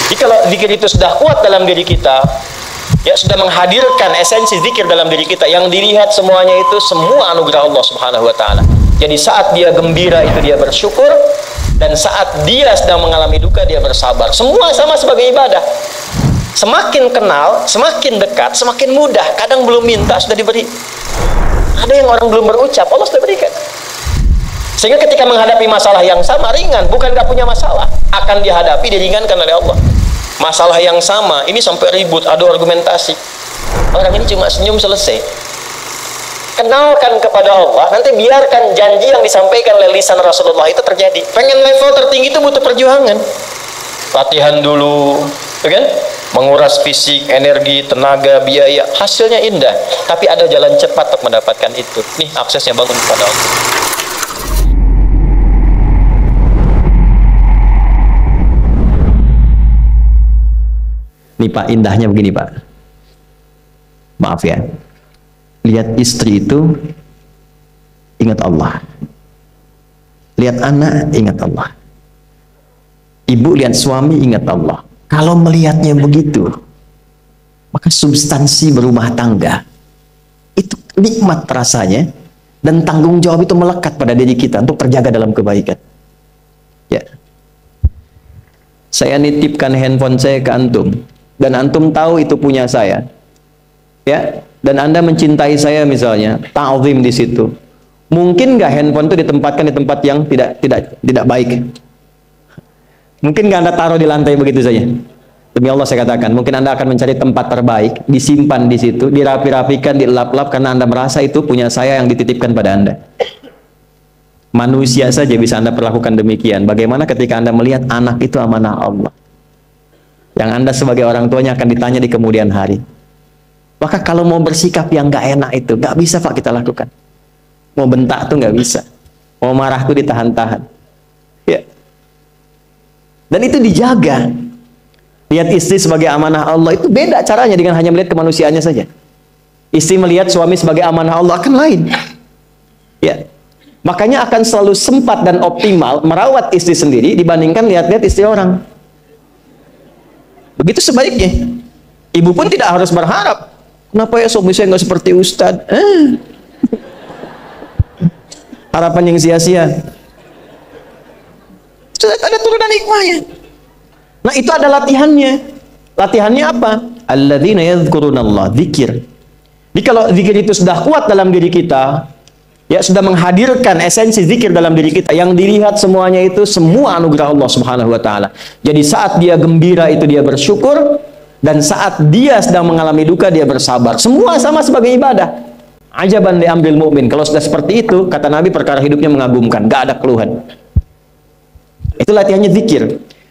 Jadi kalau zikir itu sudah kuat dalam diri kita, ya sudah menghadirkan esensi zikir dalam diri kita, yang dilihat semuanya itu semua anugerah Allah Subhanahu wa taala. Jadi saat dia gembira itu dia bersyukur, dan saat dia sedang mengalami duka dia bersabar. Semua sama sebagai ibadah. Semakin kenal, semakin dekat, semakin mudah. Kadang belum minta sudah diberi. Ada yang orang belum berucap, Allah sudah berikan. Sehingga ketika menghadapi masalah yang sama, ringan, bukan gak punya masalah, akan dihadapi, diringankan oleh Allah. Masalah yang sama, ini sampai ribut, adu argumentasi. Orang ini cuma senyum selesai. Kenalkan kepada Allah, nanti biarkan janji yang disampaikan oleh lisan Rasulullah itu terjadi. Pengen level tertinggi itu butuh perjuangan. Latihan dulu, ya kan? Menguras fisik, energi, tenaga, biaya, hasilnya indah. Tapi ada jalan cepat untuk mendapatkan itu. Nih aksesnya, bangun kepada Allah. Nih Pak, indahnya begini Pak. Maaf ya. Lihat istri itu ingat Allah. Lihat anak ingat Allah. Ibu lihat suami ingat Allah. Kalau melihatnya begitu, maka substansi berumah tangga itu nikmat rasanya, dan tanggung jawab itu melekat pada diri kita untuk terjaga dalam kebaikan. Ya. Saya nitipkan handphone saya ke antum, dan antum tahu itu punya saya, ya, dan Anda mencintai saya misalnya, ta'zim di situ. Mungkin nggak handphone itu ditempatkan di tempat yang tidak baik? Mungkin nggak Anda taruh di lantai begitu saja? Demi Allah saya katakan, mungkin Anda akan mencari tempat terbaik, disimpan di situ, dirapi-rapikan, dilap-lap, karena Anda merasa itu punya saya yang dititipkan pada Anda. Manusia saja bisa Anda perlakukan demikian. Bagaimana ketika Anda melihat anak itu amanah Allah, yang Anda sebagai orang tuanya akan ditanya di kemudian hari. Maka kalau mau bersikap yang nggak enak itu, nggak bisa Pak kita lakukan. Mau bentak tuh nggak bisa. Mau marah tuh ditahan-tahan. Ya. Dan itu dijaga. Lihat istri sebagai amanah Allah, itu beda caranya dengan hanya melihat kemanusiaannya saja. Istri melihat suami sebagai amanah Allah akan lain. Ya. Makanya akan selalu sempat dan optimal merawat istri sendiri dibandingkan lihat-lihat istri orang. Begitu sebaliknya. Ibu pun tidak harus berharap, kenapa ya suami saya nggak seperti Ustadz? Harapan yang sia-sia. Sudah ada turunan hikmahnya. Nah itu ada latihannya. Latihannya apa? Alladzina yadhkurunallah, zikir. Jadi kalau zikir itu sudah kuat dalam diri kita, ya sudah menghadirkan esensi zikir dalam diri kita, yang dilihat semuanya itu semua anugerah Allah Subhanahu wa taala. Jadi saat dia gembira itu dia bersyukur, dan saat dia sedang mengalami duka dia bersabar. Semua sama sebagai ibadah. Ajaban li amril mu'min. Kalau sudah seperti itu, kata Nabi, perkara hidupnya mengagumkan, gak ada keluhan. Itu latihannya zikir.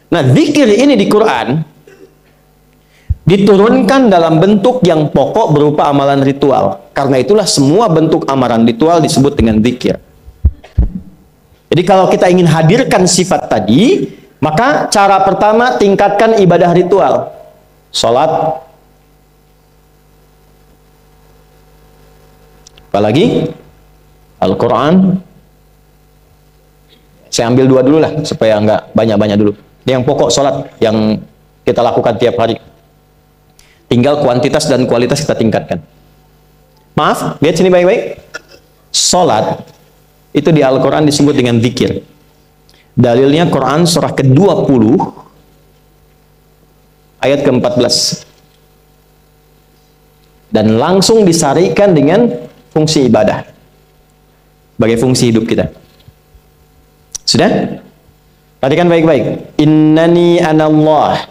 Nah, zikir ini di Quran diturunkan dalam bentuk yang pokok berupa amalan ritual. Karena itulah semua bentuk amalan ritual disebut dengan zikir. Jadi kalau kita ingin hadirkan sifat tadi, maka cara pertama tingkatkan ibadah ritual. Salat. Apalagi? Al-Quran. Saya ambil dua dulu lah, supaya nggak banyak-banyak dulu. Yang pokok salat yang kita lakukan tiap hari. Tinggal kuantitas dan kualitas kita tingkatkan. Maaf, lihat sini baik-baik. Salat itu di Al-Quran disebut dengan zikir. Dalilnya Quran surah ke-20 ayat ke-14. Dan langsung disarikan dengan fungsi ibadah sebagai fungsi hidup kita. Sudah? Perhatikan baik-baik. Innani anallah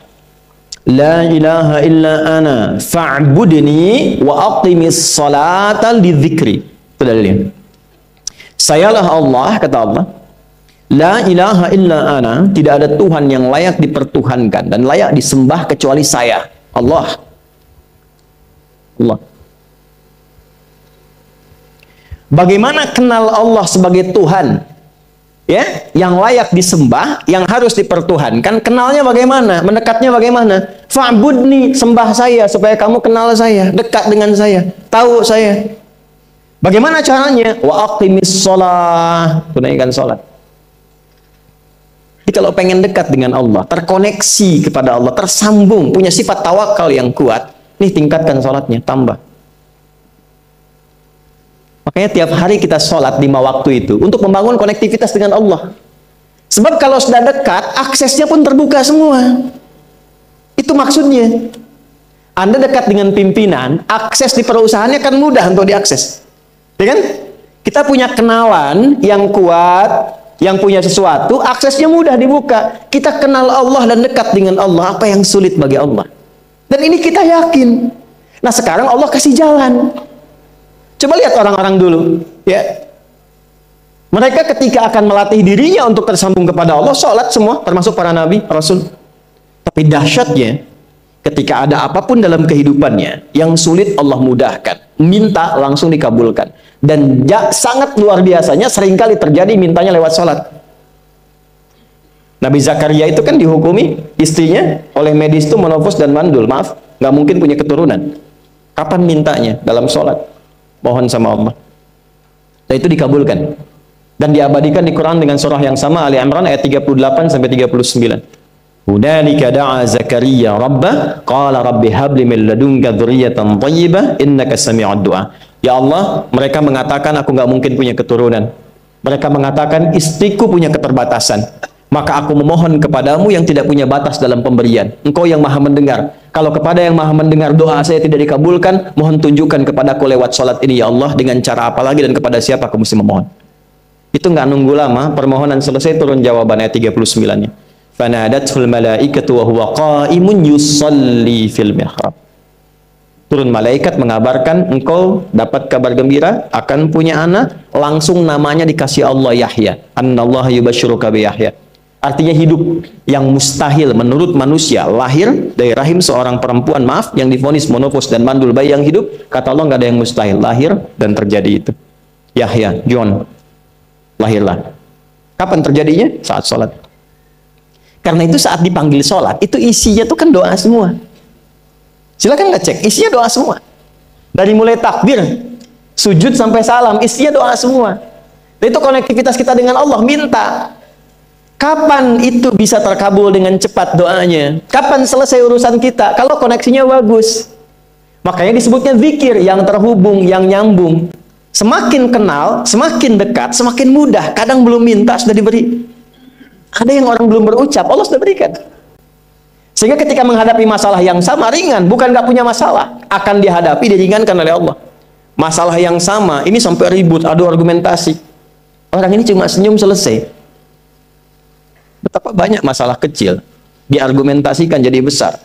la ilaha illa ana fa'budni wa aqimis salata lidzikri. Itu dalilnya. Sayalah Allah, kata Allah. La ilaha illa ana, tidak ada Tuhan yang layak dipertuhankan dan layak disembah kecuali saya, Allah. Allah. Bagaimana kenal Allah sebagai Tuhan? Ya, yang layak disembah, yang harus dipertuhankan, kenalnya bagaimana? Mendekatnya bagaimana? Fa'budni, sembah saya supaya kamu kenal saya, dekat dengan saya, tahu saya. Bagaimana caranya? Wa aqimis shalah, tunaikan salat. Jadi kalau pengen dekat dengan Allah, terkoneksi kepada Allah, tersambung, punya sifat tawakal yang kuat, nih tingkatkan sholatnya, tambah. Makanya tiap hari kita sholat 5 waktu itu untuk membangun konektivitas dengan Allah. Sebab kalau sudah dekat, aksesnya pun terbuka semua. Itu maksudnya. Anda dekat dengan pimpinan, akses di perusahaannya kan mudah untuk diakses. Ya kan? Kita punya kenalan yang kuat, yang punya sesuatu, aksesnya mudah dibuka. Kita kenal Allah dan dekat dengan Allah, apa yang sulit bagi Allah? Dan ini kita yakin. Nah sekarang Allah kasih jalan. Coba lihat orang-orang dulu, ya. Mereka ketika akan melatih dirinya untuk tersambung kepada Allah, sholat semua, termasuk para nabi, rasul. Tapi dahsyatnya, ketika ada apapun dalam kehidupannya yang sulit Allah mudahkan, minta langsung dikabulkan. Dan sangat luar biasanya, seringkali terjadi mintanya lewat sholat. Nabi Zakaria itu kan dihukumi istrinya oleh medis itu menopause dan mandul, maaf, nggak mungkin punya keturunan. Kapan mintanya? Dalam sholat. Mohon sama Allah. Dan itu dikabulkan. Dan diabadikan di Quran dengan surah yang sama, Ali Imran ayat 38 sampai 39. Hunalika da'a Zakaria rabbah qala rabbi habli min ladunka dzurriyyatan thayyibah innaka sami'ud du'a. Ya Allah, mereka mengatakan aku nggak mungkin punya keturunan. Mereka mengatakan istriku punya keterbatasan. Maka aku memohon kepadamu yang tidak punya batas dalam pemberian. Engkau yang maha mendengar. Kalau kepada yang maha mendengar doa saya tidak dikabulkan, mohon tunjukkan kepadaku lewat sholat ini ya Allah, dengan cara apa lagi dan kepada siapa aku mesti memohon. Itu nggak nunggu lama, permohonan selesai, turun jawaban ayat 39-nya. Fanadatul malaikatu wa huwa qa'imun yusalli fil mihrab. Turun malaikat mengabarkan engkau dapat kabar gembira akan punya anak, langsung namanya dikasih Allah Yahya. Annallaha yubashshiruka bi Yahya. Artinya hidup yang mustahil menurut manusia, lahir dari rahim seorang perempuan, maaf, yang divonis monopause dan mandul, bayi yang hidup, kata Allah nggak ada yang mustahil, lahir dan terjadi itu. Yahya, John, lahirlah. Kapan terjadinya? Saat sholat. Karena itu saat dipanggil sholat, itu isinya tuh kan doa semua. Silakan ngecek, isinya doa semua. Dari mulai takbir, sujud sampai salam, isinya doa semua. Dan itu konektivitas kita dengan Allah, minta. Kapan itu bisa terkabul dengan cepat doanya? Kapan selesai urusan kita? Kalau koneksinya bagus. Makanya disebutnya zikir, yang terhubung, yang nyambung. Semakin kenal, semakin dekat, semakin mudah. Kadang belum minta, sudah diberi. Ada yang orang belum berucap, Allah sudah berikan. Sehingga ketika menghadapi masalah yang sama, ringan. Bukan nggak punya masalah. Akan dihadapi, diringankan oleh Allah. Masalah yang sama, ini sampai ribut, adu argumentasi. Orang ini cuma senyum, selesai. Betapa banyak masalah kecil diargumentasikan jadi besar,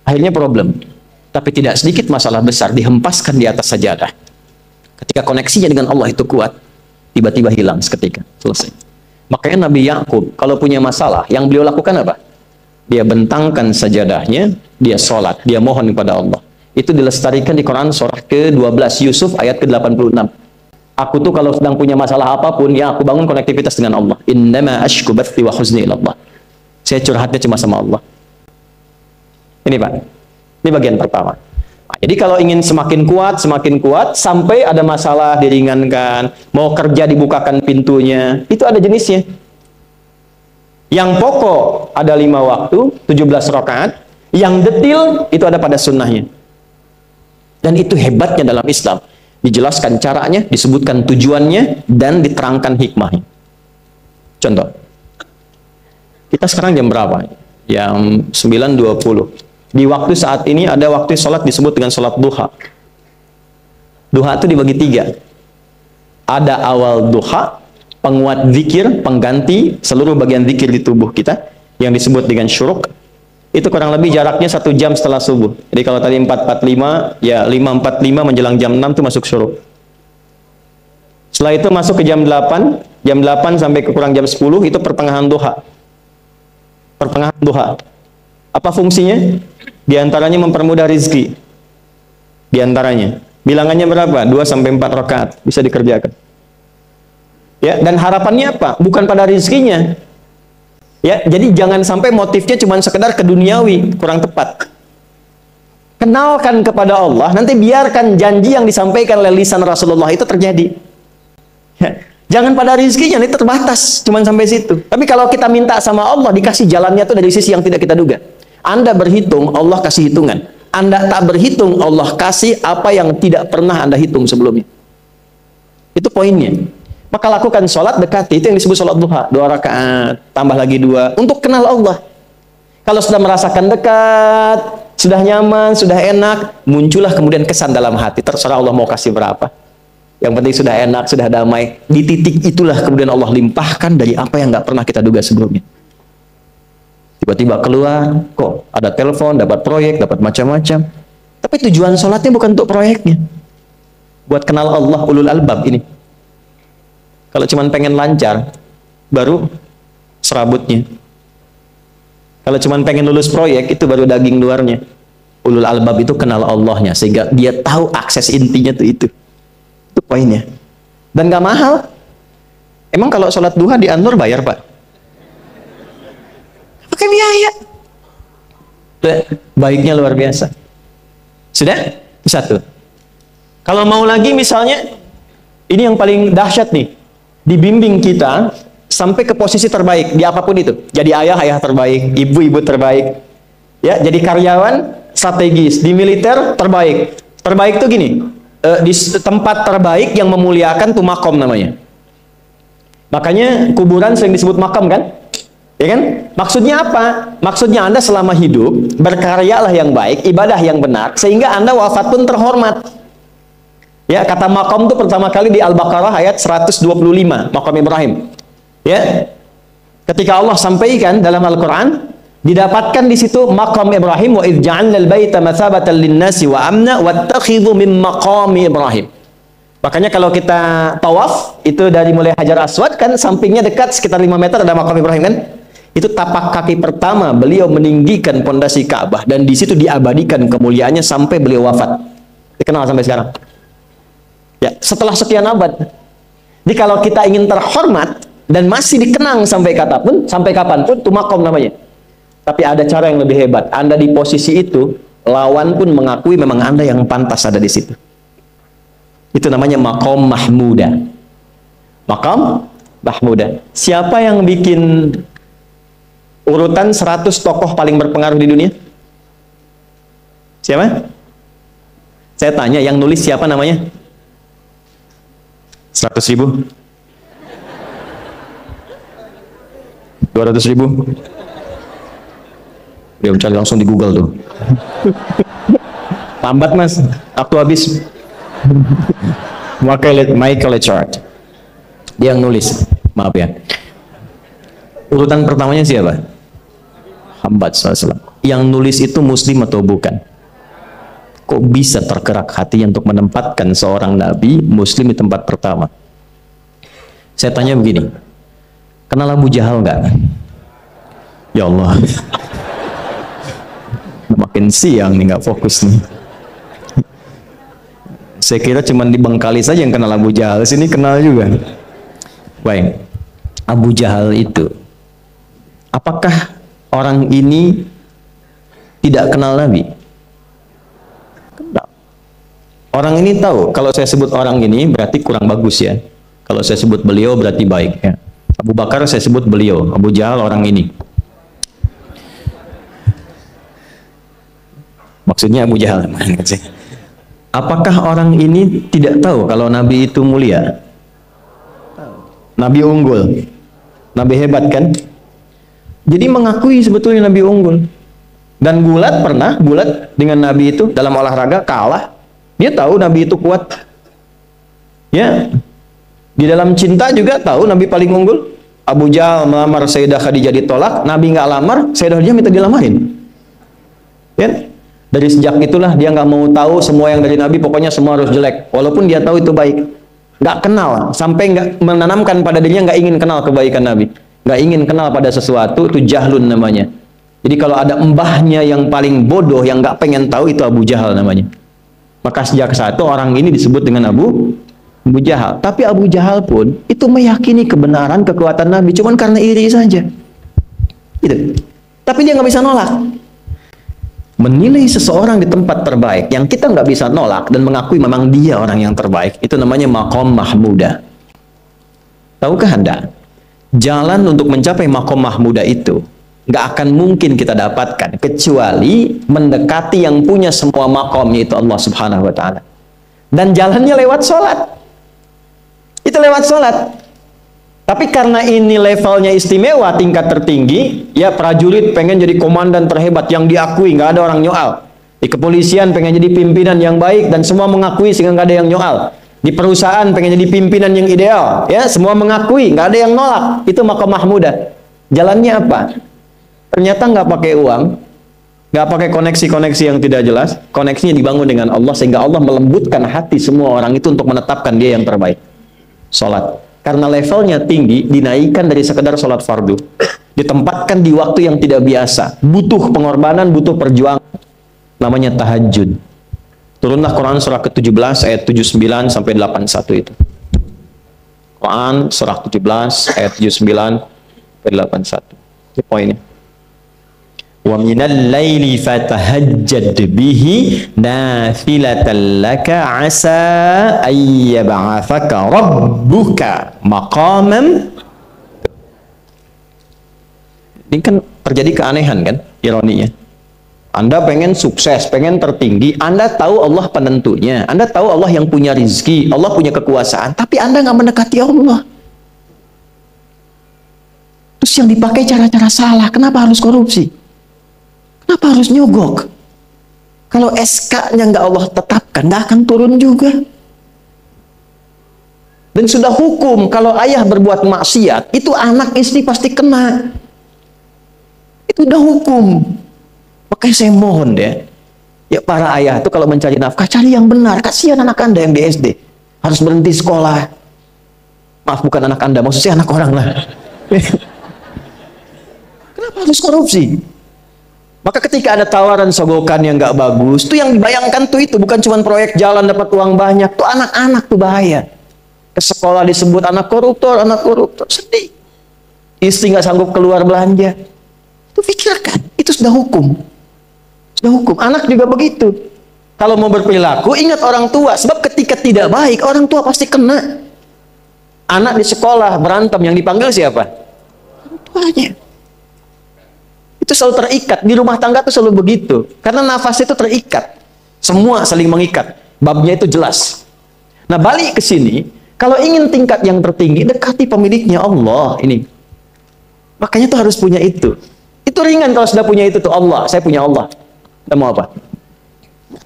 akhirnya problem. Tapi tidak sedikit masalah besar dihempaskan di atas sajadah. Ketika koneksinya dengan Allah itu kuat, tiba-tiba hilang seketika, selesai. Makanya Nabi Yakub kalau punya masalah, yang beliau lakukan apa? Dia bentangkan sajadahnya, dia sholat, dia mohon kepada Allah. Itu dilestarikan di Quran surah ke-12 Yusuf ayat ke-86. Aku tuh kalau sedang punya masalah apapun, ya aku bangun konektivitas dengan Allah. Innama ashku bathi wa huzni ilallah. Saya curhatnya cuma sama Allah. Ini Pak, ini bagian pertama. Nah, jadi kalau ingin semakin kuat, sampai ada masalah diringankan, mau kerja dibukakan pintunya, itu ada jenisnya. Yang pokok ada 5 waktu, 17 rakaat. Yang detil itu ada pada sunnahnya. Dan itu hebatnya dalam Islam. Dijelaskan caranya, disebutkan tujuannya, dan diterangkan hikmahnya. Contoh, kita sekarang jam berapa? Jam 9.20. Di waktu saat ini ada waktu sholat disebut dengan sholat duha. Duha itu dibagi 3. Ada awal duha, penguat zikir, pengganti seluruh bagian zikir di tubuh kita, yang disebut dengan syuruk. Itu kurang lebih jaraknya 1 jam setelah subuh. Jadi kalau tadi 4.45, ya 5.45 menjelang jam 6 itu masuk syuruk. Setelah itu masuk ke jam 8 sampai ke kurang jam 10 itu pertengahan duha. Pertengahan duha. Apa fungsinya? Di antaranya mempermudah rizki. Di antaranya. Bilangannya berapa? 2 sampai 4 rakaat bisa dikerjakan. Ya, dan harapannya apa? Bukan pada rizkinya. Ya, jadi jangan sampai motifnya cuma sekedar keduniawi, kurang tepat. Kenalkan kepada Allah, nanti biarkan janji yang disampaikan oleh lisan Rasulullah itu terjadi. Ya, Jangan pada rizkinya, ini terbatas, cuman sampai situ. Tapi kalau kita minta sama Allah, dikasih jalannya tuh dari sisi yang tidak kita duga. Anda berhitung, Allah kasih hitungan. Anda tak berhitung, Allah kasih apa yang tidak pernah Anda hitung sebelumnya. Itu poinnya. Maka lakukan sholat, dekati. Itu yang disebut sholat duha. 2 rakaat, tambah lagi 2. Untuk kenal Allah. Kalau sudah merasakan dekat, sudah nyaman, sudah enak, muncullah kemudian kesan dalam hati. Terserah Allah mau kasih berapa. Yang penting sudah enak, sudah damai. Di titik itulah kemudian Allah limpahkan dari apa yang nggak pernah kita duga sebelumnya. Tiba-tiba keluar, kok ada telepon, dapat proyek, dapat macam-macam. Tapi tujuan sholatnya bukan untuk proyeknya. Buat kenal Allah, ulul albab ini. Kalau cuma pengen lancar, baru serabutnya. Kalau cuma pengen lulus proyek, itu baru daging luarnya. Ulul albab itu kenal Allahnya, sehingga dia tahu akses intinya tuh itu. Itu poinnya. Dan gak mahal. Emang kalau sholat duha di Anur bayar, Pak? Pakai biaya. Baiknya luar biasa. Sudah? Satu. Kalau mau lagi misalnya, ini yang paling dahsyat nih. Dibimbing kita sampai ke posisi terbaik di apapun itu. Jadi ayah terbaik, ibu terbaik. Ya, jadi karyawan strategis, di militer terbaik. Terbaik tuh gini, di tempat terbaik yang memuliakan tuh makom namanya. Makanya kuburan sering disebut makam kan? Ya kan? Maksudnya apa? Maksudnya Anda selama hidup berkaryalah yang baik, ibadah yang benar, sehingga Anda wafat pun terhormat. Ya, kata makom itu pertama kali di Al-Baqarah ayat 125, makom Ibrahim. Ya. Ketika Allah sampaikan dalam Al-Qur'an, didapatkan di situ makom Ibrahim, wa idh ja'alnal baita matsabatan lin-nasi wa amna wattakhidhu min maqami Ibrahim. Makanya kalau kita tawaf, itu dari mulai Hajar Aswad kan sampingnya dekat sekitar 5 meter ada makom Ibrahim kan? Itu tapak kaki pertama beliau meninggikan pondasi Ka'bah, dan di situ diabadikan kemuliaannya sampai beliau wafat. Dikenal sampai sekarang. Ya, setelah sekian abad. Jadi kalau kita ingin terhormat dan masih dikenang sampai kapanpun, itu makom namanya. Tapi ada cara yang lebih hebat. Anda di posisi itu, lawan pun mengakui memang Anda yang pantas ada di situ. Itu namanya makom mahmuda. Makom mahmuda. Siapa yang bikin urutan 100 tokoh paling berpengaruh di dunia? Siapa? Saya tanya, yang nulis siapa namanya? 100.000, 200.000. Dia mencari langsung di Google tuh. Lambat mas, waktu habis. Michael Chart, dia yang nulis. Maaf ya. Urutan pertamanya siapa? Muhammad SAW. Yang nulis itu Muslim atau bukan? Kok bisa tergerak hatinya untuk menempatkan seorang nabi muslim di tempat pertama? Saya tanya begini, kenal Abu Jahal nggak? Ya Allah, makin siang nih, nggak fokus nih. Saya kira cuma di Bengkali saja yang kenal Abu Jahal, sini kenal juga. Baik, Abu Jahal itu, apakah orang ini tidak kenal Nabi? Orang ini tahu, kalau saya sebut orang ini berarti kurang bagus ya. Kalau saya sebut beliau berarti baik ya. Abu Bakar saya sebut beliau, Abu Jahal orang ini. Maksudnya Abu Jahal. Apakah orang ini tidak tahu kalau Nabi itu mulia? Nabi unggul. Nabi hebat kan? Jadi mengakui sebetulnya Nabi unggul. Dan gulat dengan Nabi itu dalam olahraga kalah. Dia tahu Nabi itu kuat. Ya. Di dalam cinta juga tahu Nabi paling unggul. Abu Jahal melamar Sayyidah Khadijah ditolak, Nabi nggak lamar, Sayyidah Khadijah minta dilamarin. Ya. Dari sejak itulah dia nggak mau tahu semua yang dari Nabi, pokoknya semua harus jelek. Walaupun dia tahu itu baik. Nggak kenal, sampai nggak menanamkan pada dirinya nggak ingin kenal kebaikan Nabi. Nggak ingin kenal pada sesuatu, itu jahlun namanya. Jadi kalau ada mbahnya yang paling bodoh, yang nggak pengen tahu, itu Abu Jahal namanya. Maka sejak saat itu orang ini disebut dengan Abu Jahal. Tapi Abu Jahal pun itu meyakini kebenaran, kekuatan Nabi, cuman karena iri saja. Gitu. Tapi dia nggak bisa nolak. Menilai seseorang di tempat terbaik yang kita nggak bisa nolak dan mengakui memang dia orang yang terbaik, itu namanya maqam mahmuda. Tahukah Anda, jalan untuk mencapai maqam mahmudah itu nggak akan mungkin kita dapatkan kecuali mendekati yang punya semua maqam, yaitu Allah Subhanahu wa taala. Dan jalannya lewat sholat. Itu lewat sholat. Tapi karena ini levelnya istimewa, tingkat tertinggi, ya prajurit pengen jadi komandan terhebat yang diakui, nggak ada orang nyoal. Di kepolisian pengen jadi pimpinan yang baik dan semua mengakui sehingga nggak ada yang nyoal. Di perusahaan pengen jadi pimpinan yang ideal, ya semua mengakui, nggak ada yang nolak. Itu maqam mahmudah. Jalannya apa? Ternyata nggak pakai uang, nggak pakai koneksi-koneksi yang tidak jelas. Koneksinya dibangun dengan Allah sehingga Allah melembutkan hati semua orang itu untuk menetapkan dia yang terbaik. Sholat. Karena levelnya tinggi, dinaikkan dari sekedar sholat fardu, ditempatkan di waktu yang tidak biasa, butuh pengorbanan, butuh perjuangan. Namanya tahajud. Turunlah Quran surah ke-17 ayat 79 sampai 81 itu. Quran surah 17 ayat 79 sampai 81. Ini poinnya. Wa minal laili fatahajjad bihi nafilatan laka asa ayyab'athaka rabbuka maqaman. Ini kan terjadi keanehan kan, ironinya. Anda pengen sukses, pengen tertinggi, Anda tahu Allah penentunya, Anda tahu Allah yang punya rizki, Allah punya kekuasaan, tapi Anda nggak mendekati Allah. Terus yang dipakai cara-cara salah, kenapa harus korupsi? Kenapa harus nyogok? Kalau SK-nya nggak Allah tetapkan, nggak akan turun juga. Dan sudah hukum, kalau ayah berbuat maksiat, itu anak istri pasti kena. Itu udah hukum. Makanya saya mohon deh, ya para ayah itu kalau mencari nafkah, cari yang benar. Kasihan anak Anda yang di SD, harus berhenti sekolah. Maaf, bukan anak Anda, maksudnya anak orang lah. Kenapa harus korupsi? Maka ketika ada tawaran sogokan yang nggak bagus, tuh yang dibayangkan tuh itu bukan cuma proyek jalan dapat uang banyak, tuh anak-anak tuh bahaya. Ke sekolah disebut anak koruptor, sedih. Istri nggak sanggup keluar belanja. Itu pikirkan, itu sudah hukum. Sudah hukum. Anak juga begitu. Kalau mau berperilaku, ingat orang tua. Sebab ketika tidak baik, orang tua pasti kena. Anak di sekolah berantem, yang dipanggil siapa? Orang tuanya. Itu selalu terikat. Di rumah tangga itu selalu begitu. Karena nafas itu terikat. Semua saling mengikat. Babnya itu jelas. Nah, balik ke sini. Kalau ingin tingkat yang tertinggi, dekati pemiliknya Allah. Ini. Makanya tuh harus punya itu. Itu ringan kalau sudah punya itu tuh Allah. Saya punya Allah. Kita mau apa?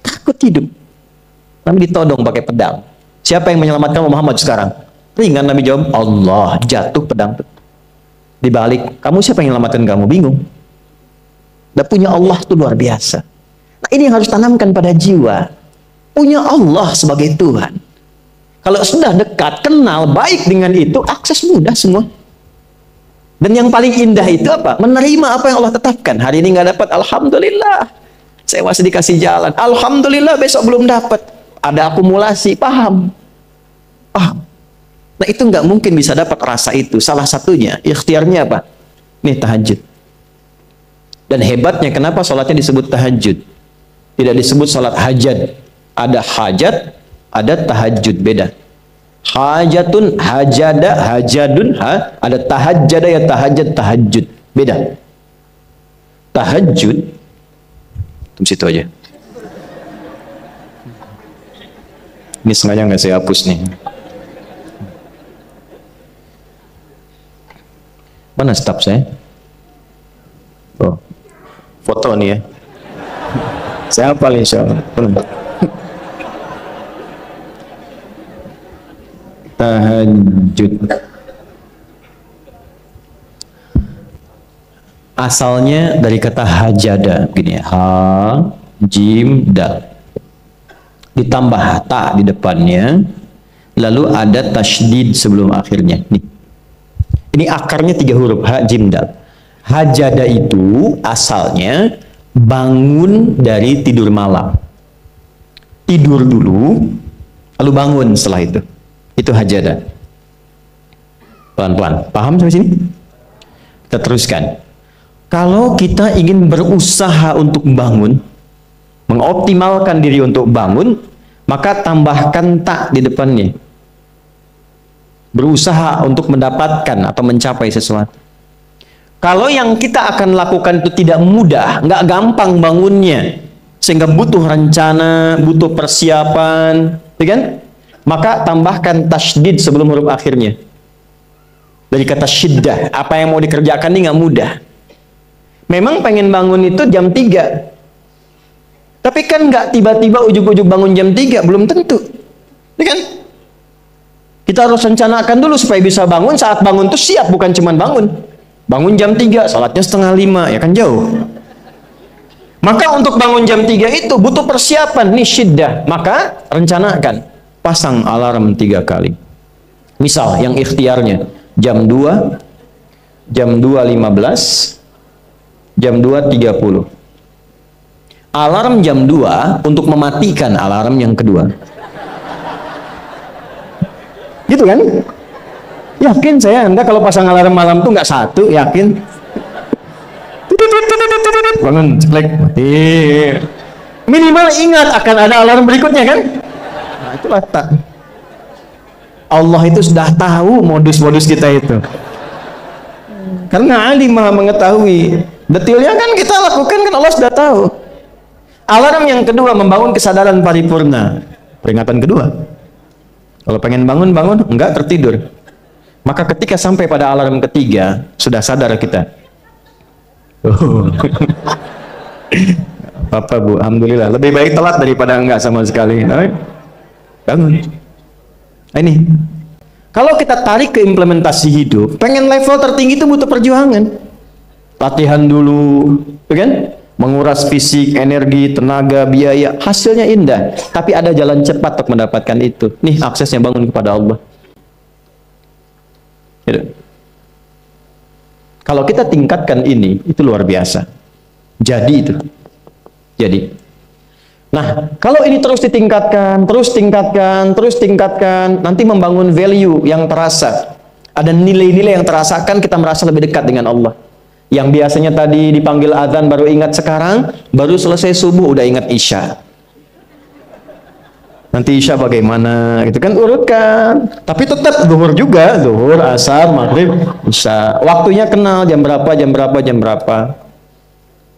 Takut hidup. Nabi ditodong pakai pedang. Siapa yang menyelamatkan Muhammad sekarang? Ringan Nabi jawab, Allah. Jatuh pedang. Dibalik, kamu siapa yang menyelamatkan kamu? Bingung. Dan punya Allah itu luar biasa. Nah, ini yang harus tanamkan pada jiwa. Punya Allah sebagai Tuhan. Kalau sudah dekat, kenal, baik dengan itu, akses mudah semua. Dan yang paling indah itu apa? Menerima apa yang Allah tetapkan. Hari ini nggak dapat, alhamdulillah. Saya masih dikasih jalan. Alhamdulillah, besok belum dapat. Ada akumulasi, paham. Paham. Nah, itu nggak mungkin bisa dapat rasa itu. Salah satunya, ikhtiarnya apa? Nih, tahajud. Dan hebatnya kenapa sholatnya disebut tahajud, tidak disebut sholat hajat. Ada hajat, ada tahajud, beda. Hajatun, hajada, hajadun, ada tahajjada, ya tahajat, tahajud, beda. Tahajud tunggu situ aja, ini sengaja nggak saya hapus nih. Mana staf saya? Oh, foto nih ya. Saya hafal insya Allah. Tahajud. Asalnya dari kata hajada, begini ya. Ha, jim, dal. Ditambah ta di depannya, lalu ada tasydid sebelum akhirnya. Nih. Ini akarnya 3 huruf, ha, jim, dal. Hajada itu asalnya bangun dari tidur malam. Tidur dulu, lalu bangun setelah itu. Itu hajada. Pelan-pelan. Paham sampai sini? Kita teruskan. Kalau kita ingin berusaha untuk bangun, mengoptimalkan diri untuk bangun, maka tambahkan tak di depannya. berusaha untuk mendapatkan atau mencapai sesuatu. Kalau yang kita akan lakukan itu tidak mudah, nggak gampang bangunnya, sehingga butuh rencana, butuh persiapan, ya kan? Maka tambahkan tasydid sebelum huruf akhirnya. Dari kata syiddah, apa yang mau dikerjakan ini nggak mudah. Memang pengen bangun itu jam 3. Tapi kan nggak tiba-tiba ujuk-ujuk bangun jam 3, belum tentu. Ya kan? Kita harus rencanakan dulu supaya bisa bangun, saat bangun itu siap, bukan cuma bangun. Bangun jam 3, salatnya 4:30, ya kan jauh. Maka untuk bangun jam 3 itu butuh persiapan, nih syiddah. Maka rencanakan, pasang alarm 3 kali. Misal yang ikhtiarnya jam 2, jam 2.15, jam 2.30. Alarm jam 2 untuk mematikan alarm yang kedua. Gitu kan? Yakin saya, Anda kalau pasang alarm malam tuh nggak satu, yakin? Bangun, ceklek, mati. Minimal ingat akan ada alarm berikutnya kan? Nah, itulah tak. Allah itu sudah tahu modus-modus kita itu. Karena alim maha mengetahui. Detailnya kan kita lakukan kan Allah sudah tahu. Alarm yang kedua membangun kesadaran paripurna. Peringatan kedua. Kalau pengen bangun, bangun, enggak tertidur. Maka ketika sampai pada alarm ketiga, sudah sadar kita. Bapak Bu, alhamdulillah. Lebih baik telat daripada enggak sama sekali. Bangun. Nah, ini. Kalau kita tarik ke implementasi hidup, pengen level tertinggi itu butuh perjuangan. Latihan dulu, kan? Menguras fisik, energi, tenaga, biaya, hasilnya indah. Tapi ada jalan cepat untuk mendapatkan itu. Nih aksesnya, bangun kepada Allah. Gitu. Kalau kita tingkatkan ini, itu luar biasa. Jadi itu. Jadi. Nah, kalau ini terus ditingkatkan, terus tingkatkan, terus tingkatkan, nanti membangun value yang terasa. Ada nilai-nilai yang terasakan, kita merasa lebih dekat dengan Allah. Yang biasanya tadi dipanggil azan baru ingat sekarang, baru selesai subuh udah ingat isya. Nanti isya bagaimana? Gitu kan, urutkan. Tapi tetap zuhur juga, zuhur, asar, maghrib, isya. Waktunya kenal, jam berapa, jam berapa, jam berapa.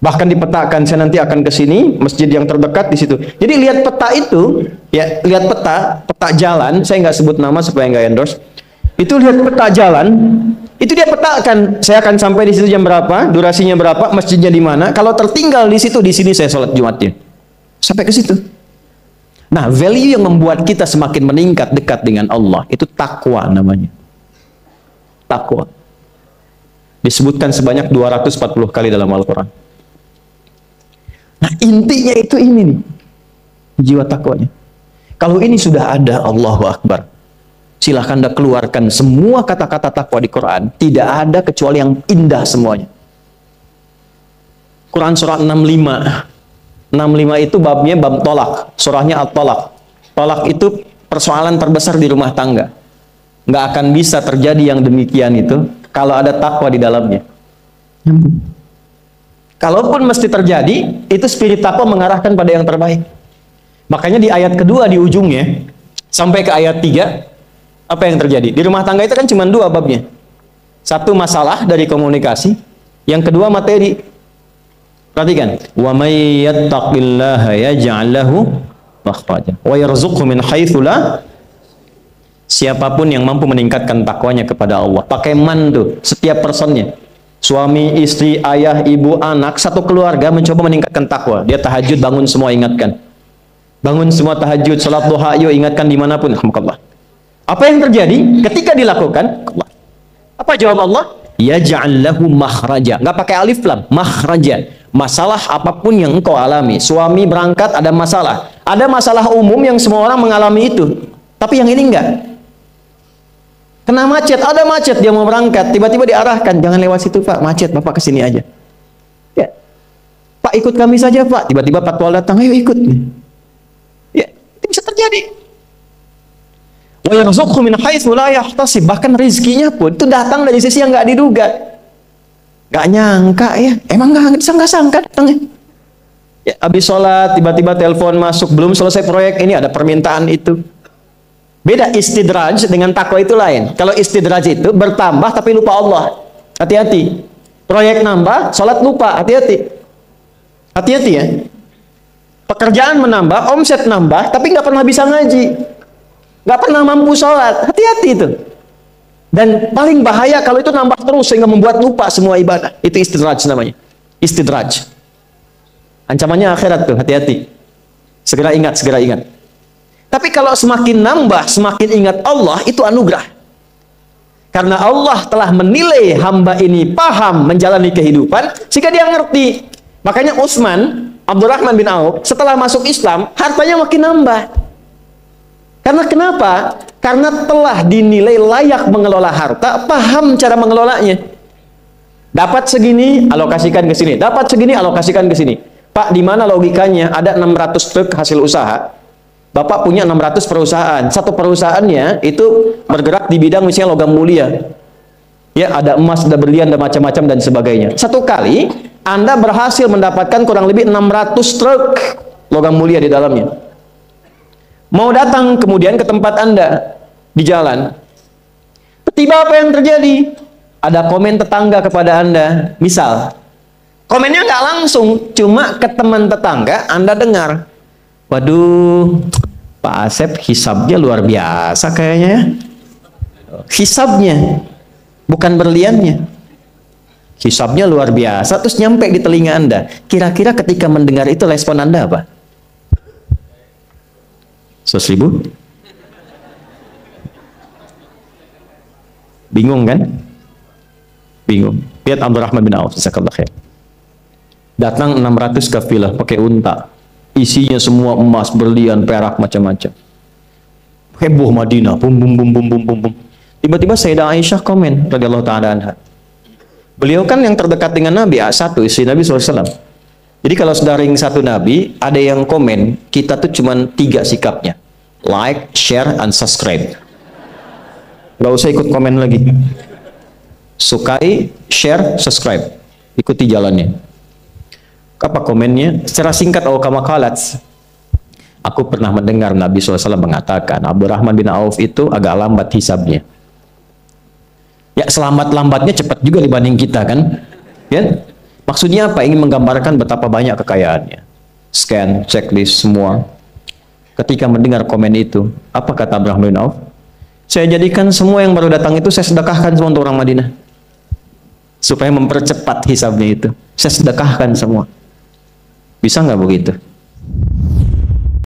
Bahkan dipetakan, saya nanti akan ke sini, masjid yang terdekat di situ. Jadi lihat peta itu, ya, lihat peta jalan, saya nggak sebut nama supaya nggak endorse. Itu lihat peta jalan, itu dia petakan, saya akan sampai di situ jam berapa, durasinya berapa, masjidnya di mana. Kalau tertinggal di situ, di sini saya sholat Jumatnya. Sampai ke situ. Nah, value yang membuat kita semakin meningkat dekat dengan Allah, itu takwa namanya. Takwa. Disebutkan sebanyak 240 kali dalam Al-Quran. Nah, intinya itu ini nih, jiwa takwanya. Kalau ini sudah ada, Allahu Akbar. Silahkan Anda keluarkan semua kata-kata takwa di Quran. Tidak ada kecuali yang indah semuanya. Quran surah 65. 65 itu babnya bab tolak. Surahnya At-Tolak. Tolak itu persoalan terbesar di rumah tangga. Nggak akan bisa terjadi yang demikian itu kalau ada takwa di dalamnya. Kalaupun mesti terjadi, itu spirit takwa mengarahkan pada yang terbaik. Makanya di ayat kedua di ujungnya, sampai ke ayat 3, apa yang terjadi? Di rumah tangga itu kan cuma 2 babnya. Satu masalah dari komunikasi, yang kedua materi. Perhatikan, wa may yattaqillaha yaj'al lahu makhraja wa yarzuqhu min haitsu la. Siapapun yang mampu meningkatkan takwanya kepada Allah, pakai man tuh, setiap personnya. Suami, istri, ayah, ibu, anak, satu keluarga mencoba meningkatkan takwa. Dia tahajud, bangun semua ingatkan. Bangun semua tahajud, salat duha, yuk ingatkan dimanapun. Alhamdulillah. Apa yang terjadi ketika dilakukan? Apa jawab Allah? Yaj'al lahu makhraja. Nggak pakai alif lam, makhraja. Masalah apapun yang engkau alami. Suami berangkat ada masalah. Ada masalah umum yang semua orang mengalami itu. Tapi yang ini enggak. Kena macet, ada macet, dia mau berangkat, tiba-tiba diarahkan, jangan lewat situ Pak, macet, Bapak kesini aja. Ya. Pak, ikut kami saja Pak. Tiba-tiba patwal datang, ayo ikut. Ya, itu bisa terjadi. Wa yarzuqhu min haitsu la yahtasib. Bahkan rezekinya pun itu datang dari sisi yang nggak diduga. Nggak nyangka ya. Emang nggak sangka datangnya. Ya, habis sholat tiba-tiba telepon masuk, belum selesai proyek ini ada permintaan itu. Beda istidraj dengan takwa itu lain. Kalau istidraj itu bertambah tapi lupa Allah. Hati-hati. Proyek nambah, sholat lupa. Hati-hati. Hati-hati ya. Pekerjaan menambah, omset nambah, tapi nggak pernah bisa ngaji. Nggak pernah mampu sholat. Hati-hati itu. Dan paling bahaya kalau itu nambah terus sehingga membuat lupa semua ibadah. Itu istidraj namanya. Istidraj. Ancamannya akhirat tuh, hati-hati. Segera ingat, segera ingat. Tapi kalau semakin nambah, semakin ingat Allah, itu anugerah. Karena Allah telah menilai hamba ini paham menjalani kehidupan, sehingga dia ngerti. Makanya Utsman, Abdurrahman bin Auf, setelah masuk Islam, hartanya makin nambah. Karena kenapa? Karena telah dinilai layak mengelola harta, paham cara mengelolanya. Dapat segini, alokasikan ke sini. Dapat segini, alokasikan ke sini. Pak, di mana logikanya? Ada 600 truk hasil usaha. Bapak punya 600 perusahaan. Satu perusahaannya itu bergerak di bidang misalnya logam mulia. Ya, ada emas, ada berlian, ada macam-macam dan sebagainya. Satu kali Anda berhasil mendapatkan kurang lebih 600 truk logam mulia di dalamnya. Mau datang kemudian ke tempat Anda di jalan. Tiba apa yang terjadi? Ada komen tetangga kepada Anda. Misal, komennya nggak langsung, cuma ke teman tetangga Anda dengar. Waduh, Pak Asep hisabnya luar biasa kayaknya ya. Hisabnya, bukan berliannya. Hisabnya luar biasa, terus nyampe di telinga Anda. Kira-kira ketika mendengar itu respon Anda apa? 100.000? Bingung kan? Bingung. Lihat Abdurrahman bin Auf, jazakallahu khair. Datang 600 kafilah pakai unta. Isinya semua emas, berlian, perak, macam-macam. Heboh Madinah, bum bum bum bum bum bum bum. Tiba-tiba Sayyidah Aisyah komen radhiyallahu taala anha. Beliau kan yang terdekat dengan Nabi, satu istri Nabi SAW. Jadi kalau sudah ring satu Nabi, ada yang komen, kita tuh cuma 3 sikapnya. Like, share, and subscribe. Gak usah ikut komen lagi. Sukai, share, subscribe. Ikuti jalannya. Apa komennya? Secara singkat, kama qalat. Aku pernah mendengar Nabi SAW mengatakan, Abdurrahman bin Auf itu agak lambat hisabnya. Ya, selamat-lambatnya cepat juga dibanding kita kan? Ya? Maksudnya apa? Ingin menggambarkan betapa banyak kekayaannya. Scan, checklist, semua. Ketika mendengar komen itu, apa kata Abdurrahman bin Auf? Saya jadikan semua yang baru datang itu saya sedekahkan semua untuk orang Madinah. Supaya mempercepat hisabnya itu. Saya sedekahkan semua. Bisa nggak begitu?